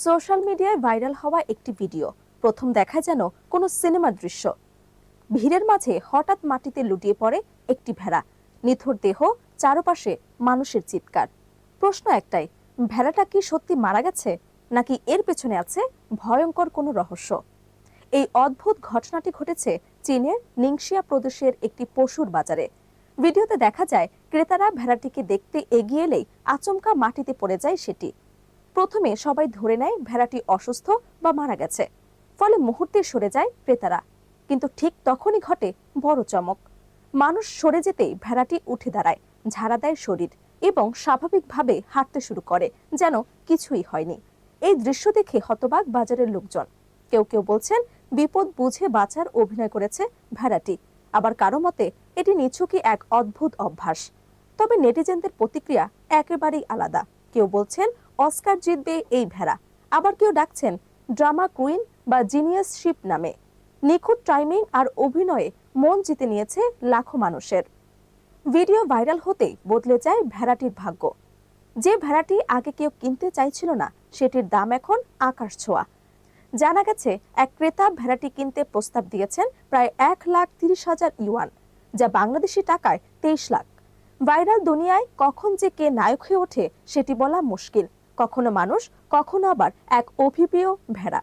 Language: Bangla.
সোশ্যাল মিডিয়ায় ভাইরাল হওয়া একটি ভিডিও প্রথম দেখা যেন কোনো সিনেমার দৃশ্য। ভিড়ের মাঝে হঠাৎ মাটিতে লুটিয়ে পড়ে একটি ভেড়া, নিথর দেহ, চারপাশে মানুষের চিৎকার। প্রশ্ন একটাই, ভেড়াটা কি সত্যি মারা গেছে নাকি এর পেছনে আছে ভয়ঙ্কর কোনো রহস্য? এই অদ্ভুত ঘটনাটি ঘটেছে চীনের নিংশিয়া প্রদেশের একটি পশুর বাজারে। ভিডিওতে দেখা যায় ক্রেতারা ভেড়াটিকে দেখতে এগিয়ে এলেই আচমকা মাটিতে পড়ে যায় সেটি। প্রথমে সবাই ধরে নেয় ভেড়াটি অসুস্থ বা মারা গেছে, ফলে মুহূর্তে সরে যায় ক্রেতারা। কিন্তু ঠিক তখনই ঘটে বড় চমক। মানুষ সরে যেতেই ভেড়াটি উঠে দাঁড়ায়, ঝাড়া দেয় শরীর এবং স্বাভাবিকভাবে হাঁটতে শুরু করে, যেন কিছুই হয়নি। এই দৃশ্য দেখে হতবাক বাজারের লোকজন। কেউ কেউ বলছেন বিপদ বুঝে বাঁচার অভিনয় করেছে ভেড়াটি, আবার কারো মতে এটি নিছকই এক অদ্ভুত অভ্যাস। তবে নেটিজেনদের প্রতিক্রিয়া একেবারেই আলাদা। কেউ বলছেন অস্কার জিতবে এই ভেড়া, আবার কেউ ডাকছেন ড্রামা কুইন বা জিনিয়াস শিপ নামে। নিখুঁত টাইমিং আর অভিনয়ে মন জিতে নিয়েছে লাখো মানুষের। ভিডিও ভাইরাল হতেই বদলে যায় ভেড়াটির ভাগ্য। যে ভেড়াটি আগে কেউ কিনতে চাইছিল না, সেটির দাম এখন আকাশ ছোঁয়া। জানা গেছে এক ক্রেতা ভেড়াটি কিনতে প্রস্তাব দিয়েছেন প্রায় 1,30,000 ইউয়ান, যা বাংলাদেশি টাকায় 23 লাখ। ভাইরাল দুনিয়ায় কখন যে কে নায়ক হয়ে ওঠে সেটি বলা মুশকিল। কখনো মানুষ, কখনো আবার এক অভিপ্রিয় ভেড়া।